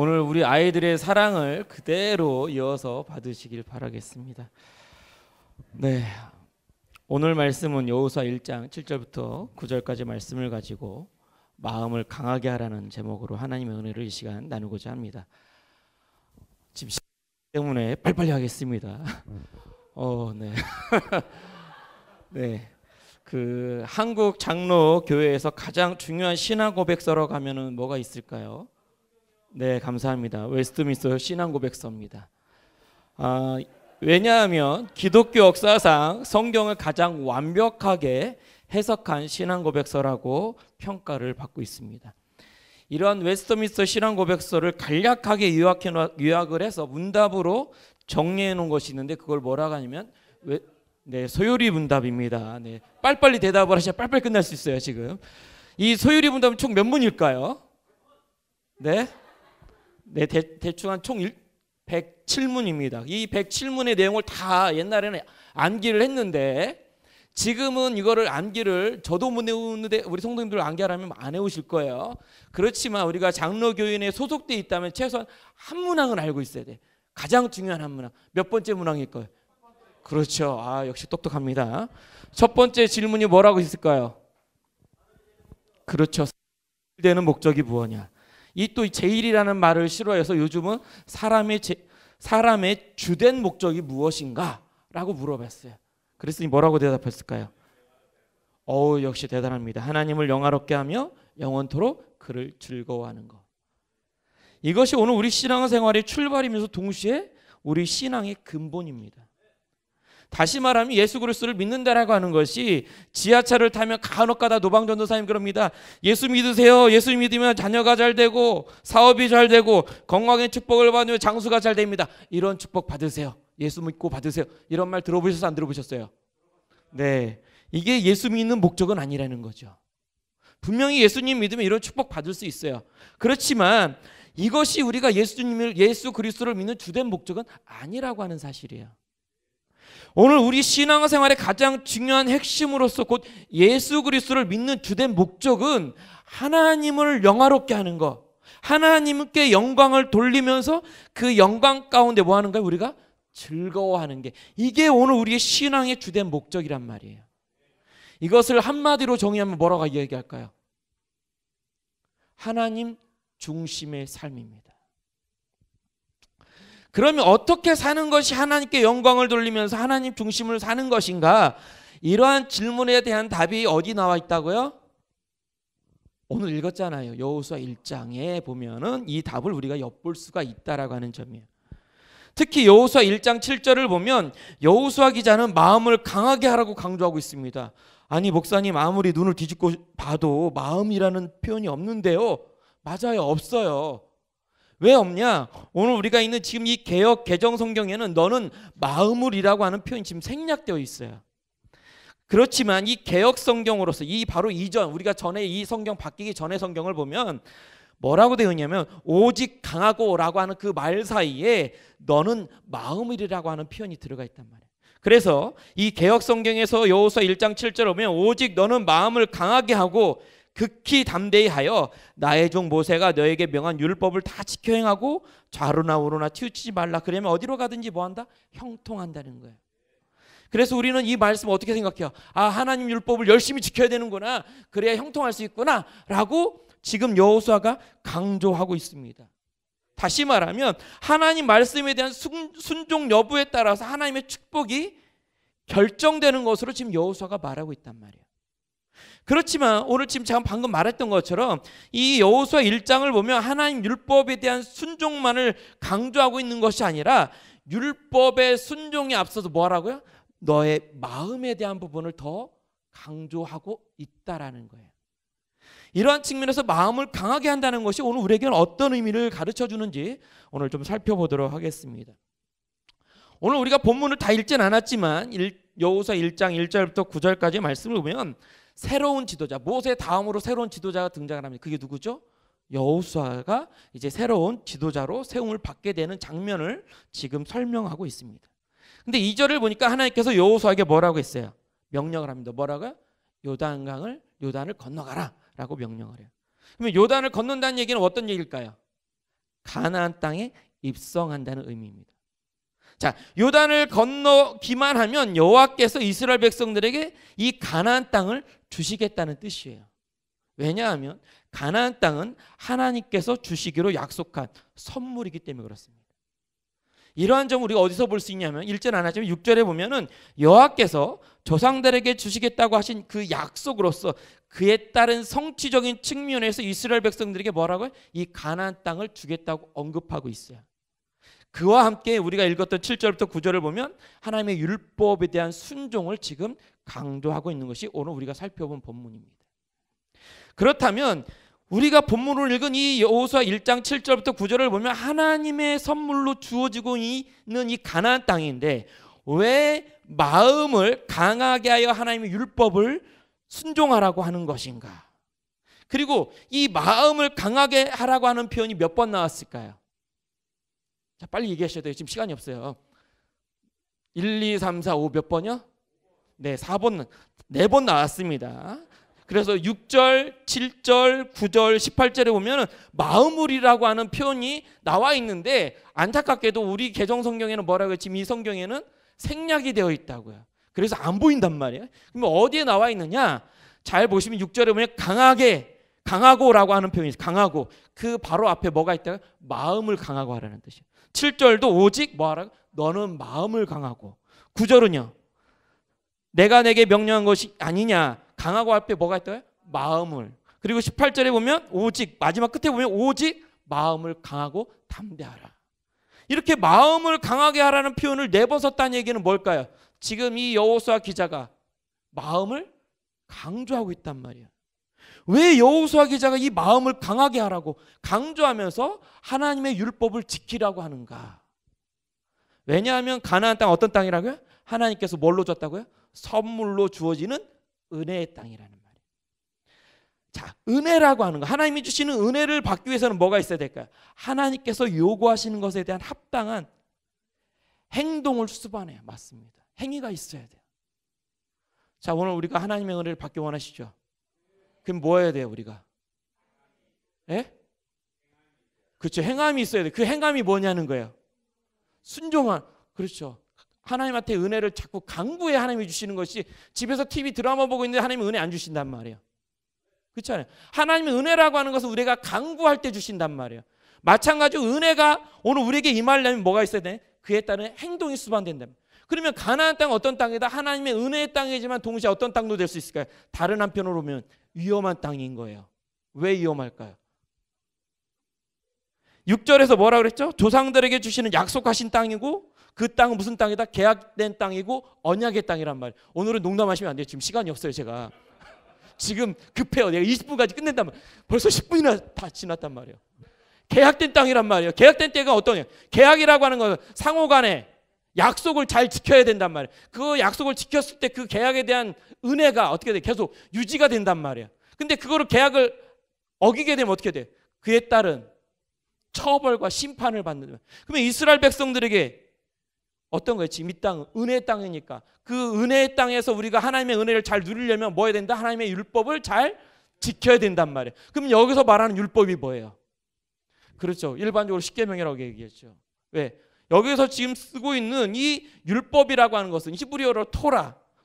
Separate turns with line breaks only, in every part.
오늘 우리 아이들의 사랑을 그대로 이어서 받으시길 바라겠습니다. 네, 오늘 말씀은 여호수아 1장 7절부터 9절까지 말씀을 가지고 마음을 강하게 하라는 제목으로 하나님의 은혜를 이 시간 나누고자 합니다. 지금 시간 때문에 빨리빨리 하겠습니다. 네. 네. 그 한국 장로 교회에서 가장 중요한 신앙 고백서라고 하면은 뭐가 있을까요? 네, 감사합니다. 웨스트민스터 신앙 고백서입니다. 왜냐하면 기독교 역사상 성경을 가장 완벽하게 해석한 신앙 고백서라고 평가를 받고 있습니다. 이러한 웨스트민스터 신앙 고백서를 간략하게 요약을 해서 문답으로 정리해 놓은 것이 있는데 그걸 뭐라고 하냐면 소요리 문답입니다. 네, 빨리빨리 대답을 하셔야 빨리빨리 끝날 수 있어요. 지금 이 소요리 문답은 총 몇 문일까요? 네, 대충 한 총 107문입니다. 이 107문의 내용을 다 옛날에는 암기를 했는데 지금은 이거를 암기를 저도 못 외우는데 우리 성도님들 암기하라면 안 외우실 거예요. 그렇지만 우리가 장로교인에 소속돼 있다면 최소한 한 문항은 알고 있어야 돼. 가장 중요한 한 문항. 몇 번째 문항일 거예요? 그렇죠. 역시 똑똑합니다. 첫 번째 질문이 뭐라고 있을까요? 그렇죠. 되는 목적이 무엇이냐? 이 또 제일이라는 말을 싫어해서 요즘은 사람의 주된 목적이 무엇인가? 라고 물어봤어요. 그랬더니 뭐라고 대답했을까요? 역시 대단합니다. 하나님을 영화롭게 하며 영원토록 그를 즐거워하는 것. 이것이 오늘 우리 신앙생활의 출발이면서 동시에 우리 신앙의 근본입니다. 다시 말하면 예수 그리스도를 믿는다라고 하는 것이 지하철을 타면 간혹가다 노방전도사님 그럽니다. 예수 믿으세요. 예수 믿으면 자녀가 잘 되고 사업이 잘 되고 건강의 축복을 받으면 장수가 잘 됩니다. 이런 축복 받으세요. 예수 믿고 받으세요. 이런 말 들어보셨어요? 안 들어보셨어요? 네, 이게 예수 믿는 목적은 아니라는 거죠. 분명히 예수님 믿으면 이런 축복 받을 수 있어요. 그렇지만 이것이 우리가 예수 그리스도를 믿는 주된 목적은 아니라고 하는 사실이에요. 오늘 우리 신앙생활의 가장 중요한 핵심으로서 곧 예수 그리스도를 믿는 주된 목적은 하나님을 영화롭게 하는 것, 하나님께 영광을 돌리면서 그 영광 가운데 뭐 하는 거예요? 우리가 즐거워하는 게, 이게 오늘 우리의 신앙의 주된 목적이란 말이에요. 이것을 한마디로 정의하면 뭐라고 얘기할까요? 하나님 중심의 삶입니다. 그러면 어떻게 사는 것이 하나님께 영광을 돌리면서 하나님 중심을 사는 것인가? 이러한 질문에 대한 답이 어디 나와 있다고요? 오늘 읽었잖아요. 여호수아 1장에 보면은 이 답을 우리가 엿볼 수가 있다라고 하는 점이에요. 특히 여호수아 1장 7절을 보면 여호수아 기자는 마음을 강하게 하라고 강조하고 있습니다. 아니 목사님, 아무리 눈을 뒤집고 봐도 마음이라는 표현이 없는데요. 맞아요, 없어요. 왜 없냐? 오늘 우리가 있는 지금 이 개역 개정 성경에는 너는 마음을이라고 하는 표현이 지금 생략되어 있어요. 그렇지만 이 개역 성경으로서 이 바로 이전, 우리가 전에 이 성경 바뀌기 전의 성경을 보면 뭐라고 되어 있냐면 오직 강하고라고 하는 그 말 사이에 너는 마음을이라고 하는 표현이 들어가 있단 말이에요. 그래서 이 개역 성경에서 여호수아 1장 7절에 보면 오직 너는 마음을 강하게 하고 극히 담대히 하여 나의 종 모세가 너에게 명한 율법을 다 지켜 행하고 좌로나 우로나 치우치지 말라. 그러면 어디로 가든지 뭐한다? 형통한다는 거예요. 그래서 우리는 이 말씀 어떻게 생각해요? 하나님 율법을 열심히 지켜야 되는구나, 그래야 형통할 수 있구나 라고 지금 여호수아가 강조하고 있습니다. 다시 말하면 하나님 말씀에 대한 순종 여부에 따라서 하나님의 축복이 결정되는 것으로 지금 여호수아가 말하고 있단 말이에요. 그렇지만 오늘 지금 제가 방금 말했던 것처럼 이 여호수아 1장을 보면 하나님 율법에 대한 순종만을 강조하고 있는 것이 아니라 율법의 순종에 앞서서 뭐라고요? 너의 마음에 대한 부분을 더 강조하고 있다라는 거예요. 이러한 측면에서 마음을 강하게 한다는 것이 오늘 우리에게는 어떤 의미를 가르쳐 주는지 오늘 좀 살펴보도록 하겠습니다. 오늘 우리가 본문을 다 읽진 않았지만 여호수아 1장 1절부터 9절까지 말씀을 보면 새로운 지도자, 모세 다음으로 새로운 지도자가 등장을 합니다. 그게 누구죠? 여호수아가 이제 새로운 지도자로 세움을 받게 되는 장면을 지금 설명하고 있습니다. 근데 2절을 보니까 하나님께서 여호수아에게 뭐라고 했어요? 명령을 합니다. 뭐라고요? 요단을 건너가라 라고 명령을 해요. 그러면 요단을 건넌다는 얘기는 어떤 얘기일까요? 가나안 땅에 입성한다는 의미입니다. 자, 요단을 건너기만 하면 여호와께서 이스라엘 백성들에게 이 가나안 땅을 주시겠다는 뜻이에요. 왜냐하면 가나안 땅은 하나님께서 주시기로 약속한 선물이기 때문에 그렇습니다. 이러한 점을 우리가 어디서 볼 수 있냐면 1절 안 하지만 6절에 보면은 여호와께서 조상들에게 주시겠다고 하신 그 약속으로서 그에 따른 성취적인 측면에서 이스라엘 백성들에게 뭐라고요? 이 가나안 땅을 주겠다고 언급하고 있어요. 그와 함께 우리가 읽었던 7절부터 9절을 보면 하나님의 율법에 대한 순종을 지금 강조하고 있는 것이 오늘 우리가 살펴본 본문입니다. 그렇다면 우리가 본문을 읽은 이 여호수아 1장 7절부터 9절을 보면 하나님의 선물로 주어지고 있는 이 가나안 땅인데 왜 마음을 강하게 하여 하나님의 율법을 순종하라고 하는 것인가? 그리고 이 마음을 강하게 하라고 하는 표현이 몇 번 나왔을까요? 자, 빨리 얘기하셔야 돼요. 지금 시간이 없어요. 1, 2, 3, 4, 5 몇 번이요? 네, 4번, 4번 나왔습니다. 그래서 6절, 7절, 9절, 18절에 보면 마음을이라고 하는 표현이 나와 있는데 안타깝게도 우리 개정 성경에는 뭐라고 지금 이 성경에는 생략이 되어 있다고요. 그래서 안 보인단 말이에요. 그러면 어디에 나와 있느냐? 잘 보시면 6절에 보면 강하게, 강하고라고 하는 표현이 있어요. 강하고. 그 바로 앞에 뭐가 있다고요? 마음을 강하고 하라는 뜻이에요. 7절도 오직 뭐 하라고? 너는 마음을 강하고. 9절은요? 내가 내게 명령한 것이 아니냐? 강하고 앞에 뭐가 있다고요? 마음을. 그리고 18절에 보면 오직, 마지막 끝에 보면 오직 마음을 강하고 담대하라. 이렇게 마음을 강하게 하라는 표현을 4번 썼다는 얘기는 뭘까요? 지금 이 여호수아 기자가 마음을 강조하고 있단 말이에요. 왜 여호수아 기자가 이 마음을 강하게 하라고 강조하면서 하나님의 율법을 지키라고 하는가? 왜냐하면 가나안 땅 어떤 땅이라고요? 하나님께서 뭘로 줬다고요? 선물로 주어지는 은혜의 땅이라는 말이에요. 자, 은혜라고 하는 거, 하나님이 주시는 은혜를 받기 위해서는 뭐가 있어야 될까요? 하나님께서 요구하시는 것에 대한 합당한 행동을 수반해야 맞습니다. 행위가 있어야 돼요. 자, 오늘 우리가 하나님의 은혜를 받기 원하시죠? 그럼 뭐 해야 돼요, 우리가? 예? 그렇죠. 행함이 있어야 돼요. 그 행함이 뭐냐는 거예요. 순종한, 그렇죠. 하나님한테 은혜를 자꾸 강구해 하나님이 주시는 것이 집에서 TV 드라마 보고 있는데 하나님이 은혜 안 주신단 말이에요. 그렇잖아요. 하나님의 은혜라고 하는 것은 우리가 강구할 때 주신단 말이에요. 마찬가지로 은혜가 오늘 우리에게 임하려면 뭐가 있어야 돼? 그에 따른 행동이 수반된다. 그러면 가나안 땅 어떤 땅이다? 하나님의 은혜의 땅이지만 동시에 어떤 땅도 될 수 있을까요? 다른 한편으로 보면 위험한 땅인 거예요. 왜 위험할까요? 6절에서 뭐라 그랬죠? 조상들에게 주시는 약속하신 땅이고 그 땅은 무슨 땅이다? 계약된 땅이고 언약의 땅이란 말이에요. 오늘은 농담하시면 안 돼요. 지금 시간이 없어요. 제가 지금 급해요. 내가 20분까지 끝낸단 말이에요. 벌써 10분이나 다 지났단 말이에요. 계약된 땅이란 말이에요. 계약된 때가 어떠냐? 계약이라고 하는 것은 상호간에 약속을 잘 지켜야 된단 말이에요. 그 약속을 지켰을 때 그 계약에 대한 은혜가 어떻게 돼? 계속 유지가 된단 말이에요. 근데 그거를 계약을 어기게 되면 어떻게 돼? 그에 따른 처벌과 심판을 받는 거예요. 그러면 이스라엘 백성들에게 어떤 거예요? 지금 이 땅은 은혜의 땅이니까 그 은혜의 땅에서 우리가 하나님의 은혜를 잘 누리려면 뭐 해야 된다? 하나님의 율법을 잘 지켜야 된단 말이에요. 그럼 여기서 말하는 율법이 뭐예요? 그렇죠. 일반적으로 십계명이라고 얘기했죠. 왜? 여기서 지금 쓰고 있는 이 율법이라고 하는 것은 히브리어로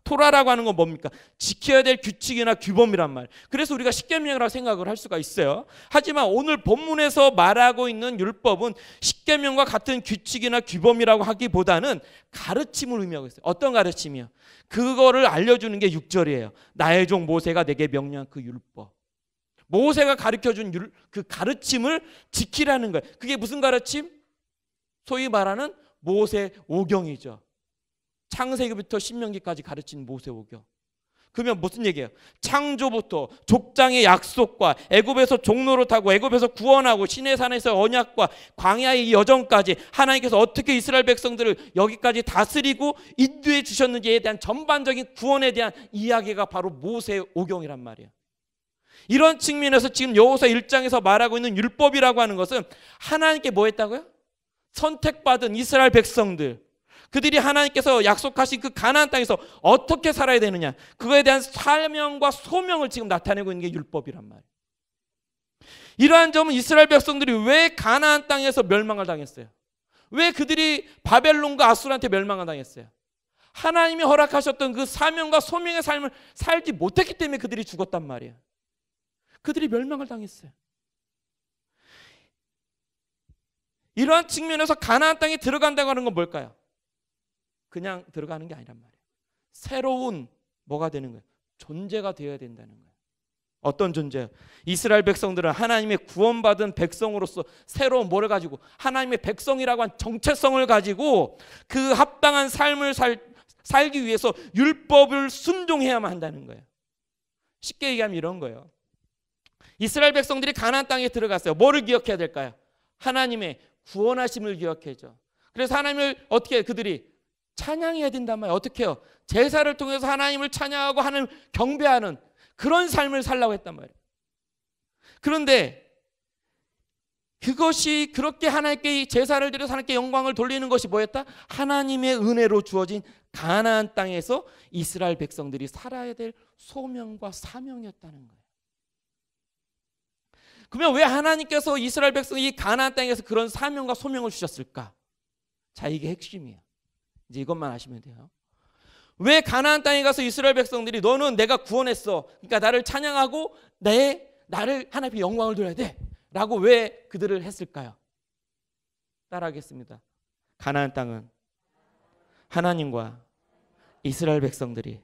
토라라고 하는 건 뭡니까? 지켜야 될 규칙이나 규범이란 말. 그래서 우리가 십계명이라고 생각을 할 수가 있어요. 하지만 오늘 본문에서 말하고 있는 율법은 십계명과 같은 규칙이나 규범이라고 하기보다는 가르침을 의미하고 있어요. 어떤 가르침이요? 그거를 알려주는 게 6절이에요. 나의 종 모세가 내게 명령한 그 율법. 모세가 가르쳐준 그 가르침을 지키라는 거예요. 그게 무슨 가르침? 소위 말하는 모세 오경이죠. 창세기부터 신명기까지 가르친 모세 오경. 그러면 무슨 얘기예요? 창조부터 족장의 약속과 애굽에서 종로를 타고 애굽에서 구원하고 시내산에서 언약과 광야의 여정까지 하나님께서 어떻게 이스라엘 백성들을 여기까지 다스리고 인도해 주셨는지에 대한 전반적인 구원에 대한 이야기가 바로 모세 오경이란 말이에요. 이런 측면에서 지금 여호수아 1장에서 말하고 있는 율법이라고 하는 것은 하나님께 뭐 했다고요? 선택받은 이스라엘 백성들, 그들이 하나님께서 약속하신 그 가나안 땅에서 어떻게 살아야 되느냐, 그거에 대한 사명과 소명을 지금 나타내고 있는 게 율법이란 말이에요. 이러한 점은 이스라엘 백성들이 왜 가나안 땅에서 멸망을 당했어요? 왜 그들이 바벨론과 아수르한테 멸망을 당했어요? 하나님이 허락하셨던 그 사명과 소명의 삶을 살지 못했기 때문에 그들이 죽었단 말이에요. 그들이 멸망을 당했어요. 이러한 측면에서 가나안 땅에 들어간다고 하는 건 뭘까요? 그냥 들어가는 게 아니란 말이에요. 새로운 뭐가 되는 거예요? 존재가 되어야 된다는 거예요. 어떤 존재요? 이스라엘 백성들은 하나님의 구원받은 백성으로서 새로운 뭐를 가지고 하나님의 백성이라고 한 정체성을 가지고 그 합당한 삶을 살기 위해서 율법을 순종해야만 한다는 거예요. 쉽게 얘기하면 이런 거예요. 이스라엘 백성들이 가나안 땅에 들어갔어요. 뭐를 기억해야 될까요? 하나님의 구원하심을 기억해야죠. 그래서 하나님을 어떻게 해요? 그들이 찬양해야 된단 말이에요. 어떻게 해요? 제사를 통해서 하나님을 찬양하고 하나님을 경배하는 그런 삶을 살라고 했단 말이에요. 그런데 그것이 그렇게 하나님께 제사를 드려서 하나님께 영광을 돌리는 것이 뭐였다? 하나님의 은혜로 주어진 가나안 땅에서 이스라엘 백성들이 살아야 될 소명과 사명이었다는 거예요. 그러면 왜 하나님께서 이스라엘 백성이 가나안 땅에서 그런 사명과 소명을 주셨을까? 자, 이게 핵심이에요. 이제 이것만 아시면 돼요. 왜 가나안 땅에 가서 이스라엘 백성들이 너는 내가 구원했어, 그러니까 나를 찬양하고 나를 하나님께 영광을 돌려야 돼 라고 왜 그들을 했을까요? 따라하겠습니다. 가나안 땅은 하나님과 이스라엘 백성들이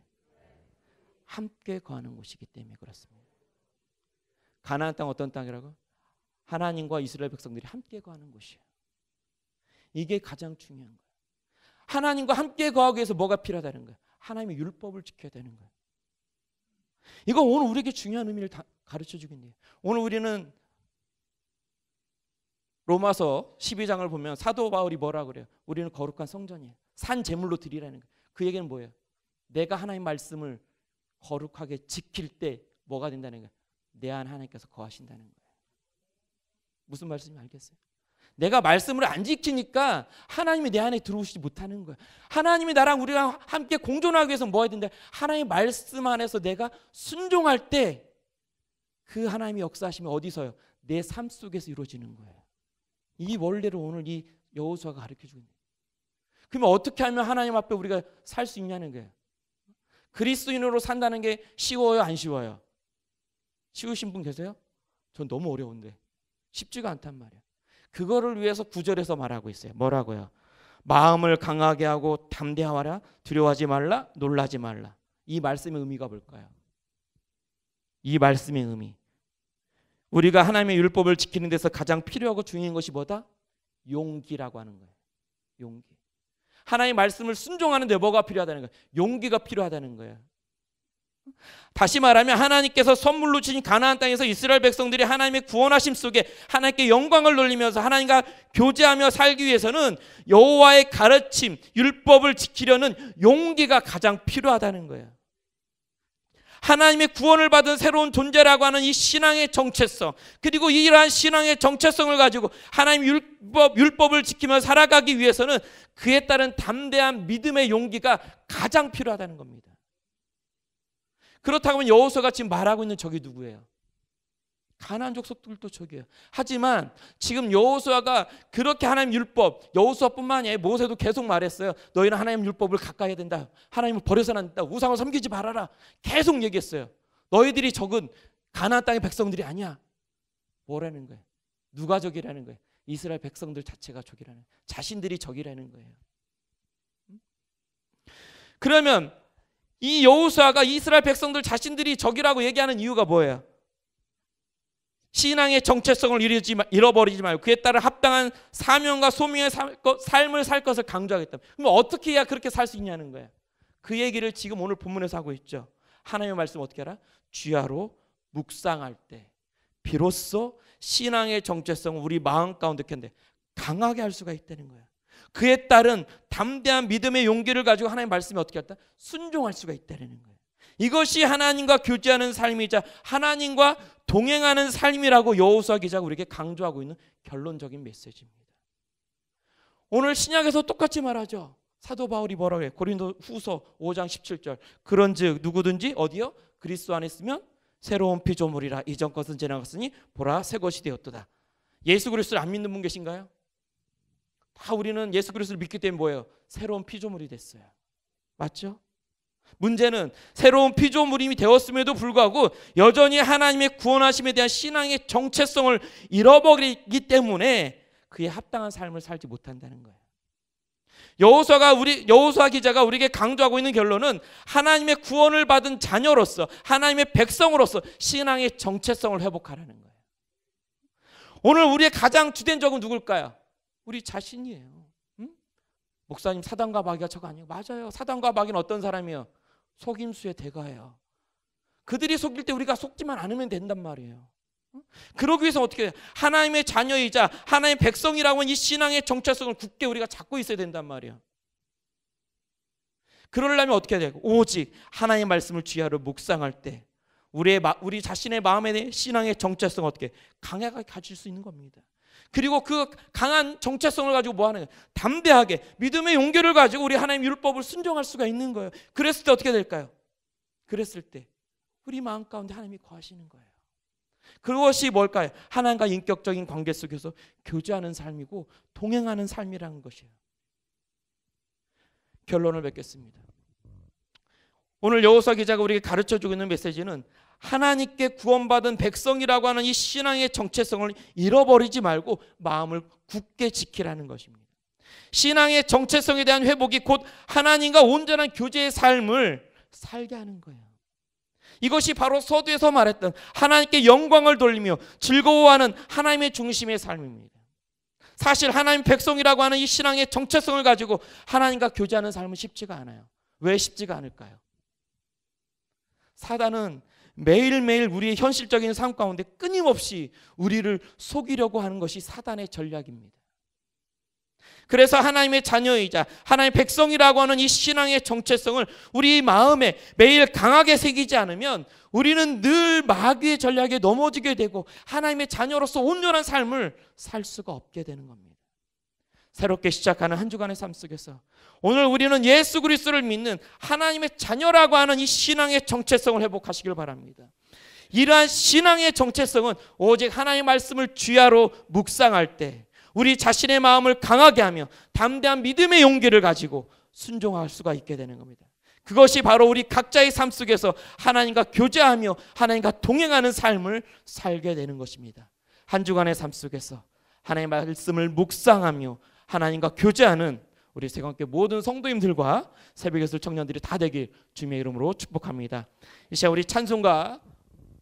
함께 거하는 곳이기 때문에 그렇습니다. 가나안 땅 어떤 땅이라고? 하나님과 이스라엘 백성들이 함께 거하는 곳이에요. 이게 가장 중요한 거예요. 하나님과 함께 거하기 위해서 뭐가 필요하다는 거예요? 하나님의 율법을 지켜야 되는 거예요. 이거 오늘 우리에게 중요한 의미를 가르쳐주고 있네요. 오늘 우리는 로마서 12장을 보면 사도 바울이 뭐라고 그래요? 우리는 거룩한 성전이에요. 산 제물로 드리라는 거예요. 그 얘기는 뭐예요? 내가 하나님 말씀을 거룩하게 지킬 때 뭐가 된다는 거예요? 내 안 하나님께서 거하신다는 거예요. 무슨 말씀인지 알겠어요? 내가 말씀을 안 지키니까 하나님이 내 안에 들어오시지 못하는 거예요. 하나님이 나랑 우리랑 함께 공존하기 위해서 뭐 해야 된다? 하나님의 말씀 안에서 내가 순종할 때 그 하나님의 역사하심이 어디서요? 내 삶 속에서 이루어지는 거예요. 이 원리를 오늘 이 여호수아가 가르쳐주는 거예요. 그러면 어떻게 하면 하나님 앞에 우리가 살 수 있냐는 거예요. 그리스도인으로 산다는 게 쉬워요, 안 쉬워요? 쉬우신 분 계세요? 전 너무 어려운데 쉽지가 않단 말이에요. 그거를 위해서 9절에서 말하고 있어요. 뭐라고요? 마음을 강하게 하고 담대하라, 두려워하지 말라, 놀라지 말라. 이 말씀의 의미가 뭘까요? 이 말씀의 의미, 우리가 하나님의 율법을 지키는 데서 가장 필요하고 중요한 것이 뭐다? 용기라고 하는 거예요. 용기. 하나님의 말씀을 순종하는 데 뭐가 필요하다는 거예요? 용기가 필요하다는 거예요. 다시 말하면 하나님께서 선물로 주신 가나안 땅에서 이스라엘 백성들이 하나님의 구원하심 속에 하나님께 영광을 돌리면서 하나님과 교제하며 살기 위해서는 여호와의 가르침, 율법을 지키려는 용기가 가장 필요하다는 거예요. 하나님의 구원을 받은 새로운 존재라고 하는 이 신앙의 정체성, 그리고 이러한 신앙의 정체성을 가지고 하나님 율법을 지키며 살아가기 위해서는 그에 따른 담대한 믿음의 용기가 가장 필요하다는 겁니다. 그렇다고 하면 여호수아가 지금 말하고 있는 적이 누구예요? 가나안 족속들도 적이에요. 하지만 지금 여호수아가 그렇게 하나님 율법, 여호수아뿐만 아니라 모세도 계속 말했어요. 너희는 하나님 율법을 가까이 해야 된다. 하나님을 버려서는 안 된다. 우상을 섬기지 말아라. 계속 얘기했어요. 너희들이 적은 가나안 땅의 백성들이 아니야. 뭐라는 거예요? 누가 적이라는 거예요? 이스라엘 백성들 자체가 적이라는 거예요. 자신들이 적이라는 거예요. 그러면 이 여호수아가 이스라엘 백성들 자신들이 적이라고 얘기하는 이유가 뭐예요? 신앙의 정체성을 잃어버리지 말고 그에 따른 합당한 사명과 소명의 삶을 살 것을 강조하겠다. 그럼 어떻게 해야 그렇게 살 수 있냐는 거예요. 그 얘기를 지금 오늘 본문에서 하고 있죠. 하나님의 말씀 어떻게 알아? 주야로 묵상할 때 비로소 신앙의 정체성을 우리 마음 가운데 강하게 할 수가 있다는 거예요. 그에 따른 담대한 믿음의 용기를 가지고 하나님의 말씀에 어떻게 했다? 순종할 수가 있다는 거예요. 이것이 하나님과 교제하는 삶이자 하나님과 동행하는 삶이라고 여호수아 기자가 우리에게 강조하고 있는 결론적인 메시지입니다. 오늘 신약에서 똑같이 말하죠. 사도 바울이 뭐라고 해요? 고린도 후서 5장 17절. 그런즉 누구든지 어디요? 그리스도 안에 있으면 새로운 피조물이라 이전 것은 지나갔으니 보라 새 것이 되었도다. 예수 그리스도를 안 믿는 분 계신가요? 다 우리는 예수 그리스도를 믿기 때문에 뭐예요? 새로운 피조물이 됐어요. 맞죠? 문제는 새로운 피조물이 되었음에도 불구하고 여전히 하나님의 구원하심에 대한 신앙의 정체성을 잃어버리기 때문에 그에 합당한 삶을 살지 못한다는 거예요. 여호수아 기자가 우리에게 강조하고 있는 결론은 하나님의 구원을 받은 자녀로서, 하나님의 백성으로서 신앙의 정체성을 회복하라는 거예요. 오늘 우리의 가장 주된 적은 누굴까요? 우리 자신이에요. 응? 목사님, 사단과 마귀가 저거 아니에요? 맞아요. 사단과 마귀는 어떤 사람이에요? 속임수의 대가예요. 그들이 속일 때 우리가 속지만 않으면 된단 말이에요. 그러기 위해서 어떻게 해요? 하나님의 자녀이자 하나님의 백성이라고 하는 이 신앙의 정체성을 굳게 우리가 잡고 있어야 된단 말이에요. 그러려면 어떻게 해야 되고? 오직 하나님의 말씀을 주야로 묵상할 때 우리 자신의 마음의 신앙의 정체성을 어떻게 강하게 가질 수 있는 겁니다. 그리고 그 강한 정체성을 가지고 뭐 하는 거예요? 담대하게 믿음의 용기를 가지고 우리 하나님 율법을 순종할 수가 있는 거예요. 그랬을 때 어떻게 될까요? 그랬을 때 우리 마음 가운데 하나님이 거하시는 거예요. 그것이 뭘까요? 하나님과 인격적인 관계 속에서 교제하는 삶이고 동행하는 삶이라는 것이에요. 결론을 맺겠습니다. 오늘 여호수아 기자가 우리에게 가르쳐주고 있는 메시지는 하나님께 구원받은 백성이라고 하는 이 신앙의 정체성을 잃어버리지 말고 마음을 굳게 지키라는 것입니다. 신앙의 정체성에 대한 회복이 곧 하나님과 온전한 교제의 삶을 살게 하는 거예요. 이것이 바로 서두에서 말했던 하나님께 영광을 돌리며 즐거워하는 하나님의 중심의 삶입니다. 사실 하나님 백성이라고 하는 이 신앙의 정체성을 가지고 하나님과 교제하는 삶은 쉽지가 않아요. 왜 쉽지가 않을까요? 사단은 매일매일 우리의 현실적인 삶 가운데 끊임없이 우리를 속이려고 하는 것이 사단의 전략입니다. 그래서 하나님의 자녀이자 하나님의 백성이라고 하는 이 신앙의 정체성을 우리 마음에 매일 강하게 새기지 않으면 우리는 늘 마귀의 전략에 넘어지게 되고 하나님의 자녀로서 온전한 삶을 살 수가 없게 되는 겁니다. 새롭게 시작하는 한 주간의 삶 속에서 오늘 우리는 예수 그리스도를 믿는 하나님의 자녀라고 하는 이 신앙의 정체성을 회복하시길 바랍니다. 이러한 신앙의 정체성은 오직 하나님의 말씀을 주야로 묵상할 때 우리 자신의 마음을 강하게 하며 담대한 믿음의 용기를 가지고 순종할 수가 있게 되는 겁니다. 그것이 바로 우리 각자의 삶 속에서 하나님과 교제하며 하나님과 동행하는 삶을 살게 되는 것입니다. 한 주간의 삶 속에서 하나님의 말씀을 묵상하며 하나님과 교제하는 우리 세관계 모든 성도님들과 새벽예술 청년들이 다 되길 주님의 이름으로 축복합니다. 이 시간 우리 찬송가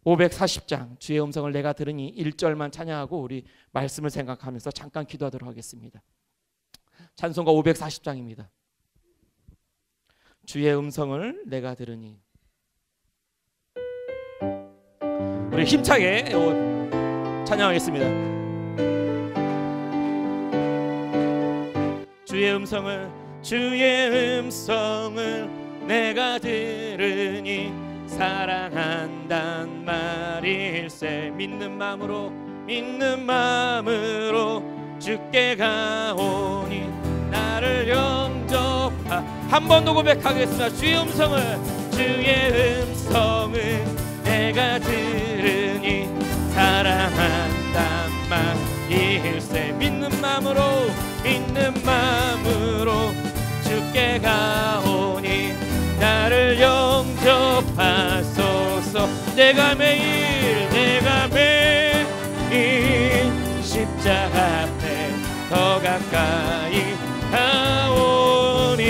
540장 주의 음성을 내가 들으니 1절만 찬양하고 우리 말씀을 생각하면서 잠깐 기도하도록 하겠습니다. 찬송가 540장입니다. 주의 음성을 내가 들으니. 우리 힘차게 찬양하겠습니다. 주의 음성을 내가 들으니 사랑한단 말일세. 믿는 마음으로 주께 가오니 나를 영접하. 한 번 더 고백하겠습니다. 주의 음성을 내가 들으니 사랑한단 말일세. 믿는 마음으로 주께 가오니 나를 영접하소서. 내가 매일 십자가 앞에 더 가까이 가오니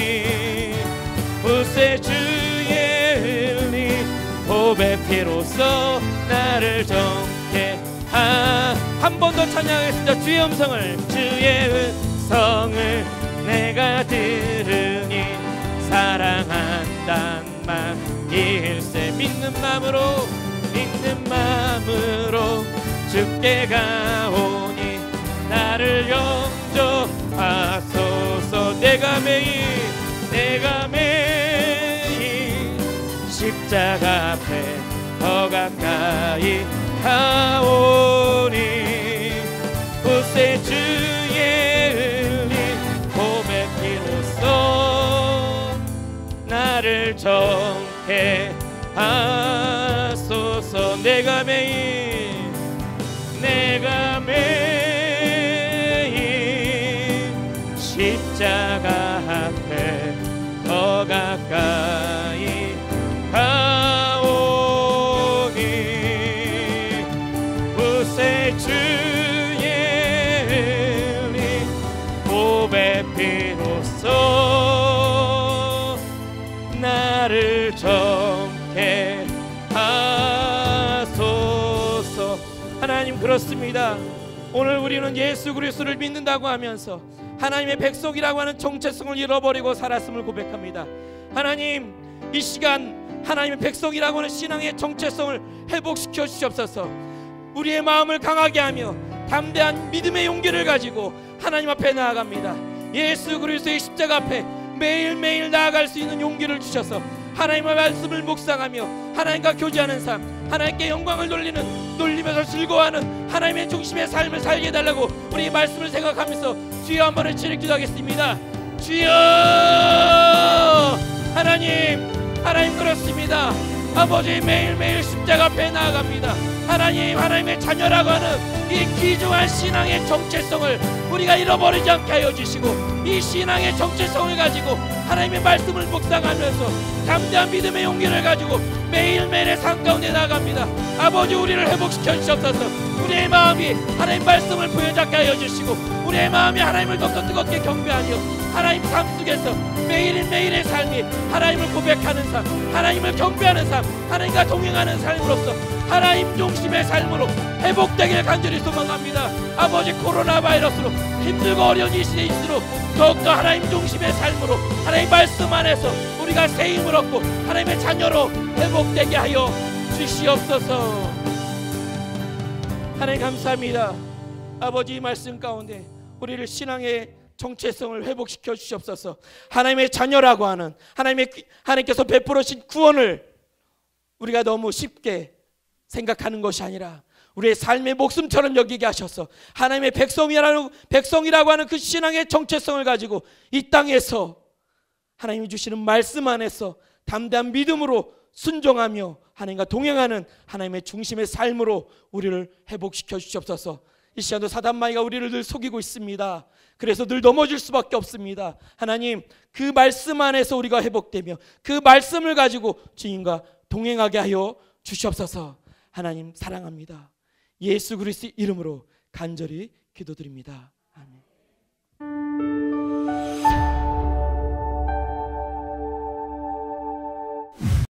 부세 주의 은리 보배 피로써 나를 정케하. 한 번 더 찬양하겠습니다. 주의 음성을 내가 들으니 사랑한단 말일세. 믿는 마음으로 주께 가오니 나를 영접하소서. 내가 매일 십자가 앞에 더 가까이 가오니 부세 주의 은리 보배 피로써 나를 정케 하소서. 주옵소서. 내가 매일 십자가 앞에 더 가까이 가오니 구세 주의 은리 보배 피로써 나를 정케 하소서. 하나님, 그렇습니다. 오늘 우리는 예수 그리스도를 믿는다고 하면서 하나님의 백성이라고 하는 정체성을 잃어버리고 살았음을 고백합니다. 하나님, 이 시간 하나님의 백성이라고 하는 신앙의 정체성을 회복시켜 주시옵소서. 우리의 마음을 강하게 하며 담대한 믿음의 용기를 가지고 하나님 앞에 나아갑니다. 예수 그리스도의 십자가 앞에 매일매일 나아갈 수 있는 용기를 주셔서 하나님의 말씀을 묵상하며 하나님과 교제하는 삶, 하나님께 영광을 돌리면서 즐거워하는 하나님의 중심의 삶을 살게 해달라고 우리 말씀을 생각하면서 주여 한번 외치는 기도하겠습니다. 주여! 하나님 그렇습니다. 아버지, 매일매일 십자가 앞에 나아갑니다. 하나님의 자녀라고 하는 이 귀중한 신앙의 정체성을 우리가 잃어버리지 않게 하여 주시고, 이 신앙의 정체성을 가지고 하나님의 말씀을 묵상하면서 담대한 믿음의 용기를 가지고 매일매일의 삶 가운데 나아갑니다. 아버지, 우리를 회복시켜 주시옵소서. 우리의 마음이 하나님 말씀을 부여잡게 하여 주시고, 우리의 마음이 하나님을 더 뜨겁게 경배하며 하나님 삶 속에서 매일매일의 삶이 하나님을 고백하는 삶, 하나님을 경배하는 삶, 하나님과 동행하는 삶으로서 하나님 중심의 삶으로 회복되길 간절히 소망합니다. 아버지, 코로나 바이러스로 힘들고 어려운 이 시대일수록 더욱더 하나님 중심의 삶으로 하나님 말씀 안에서 우리가 새 힘을 얻고 하나님의 자녀로 회복되게 하여 주시옵소서. 하나님 감사합니다. 아버지, 이 말씀 가운데 우리를 신앙의 정체성을 회복시켜 주시옵소서. 하나님의 자녀라고 하는 하나님께서 베풀으신 구원을 우리가 너무 쉽게 생각하는 것이 아니라 우리의 삶의 목숨처럼 여기게 하셔서 하나님의 백성이라고 하는 그 신앙의 정체성을 가지고 이 땅에서 하나님이 주시는 말씀 안에서 담대한 믿음으로 순종하며 하나님과 동행하는 하나님의 중심의 삶으로 우리를 회복시켜 주시옵소서. 이 시간도 사단마귀가 우리를 늘 속이고 있습니다. 그래서 늘 넘어질 수밖에 없습니다. 하나님, 그 말씀 안에서 우리가 회복되며 그 말씀을 가지고 주님과 동행하게 하여 주시옵소서. 하나님 사랑합니다. 예수 그리스도 이름으로 간절히 기도드립니다.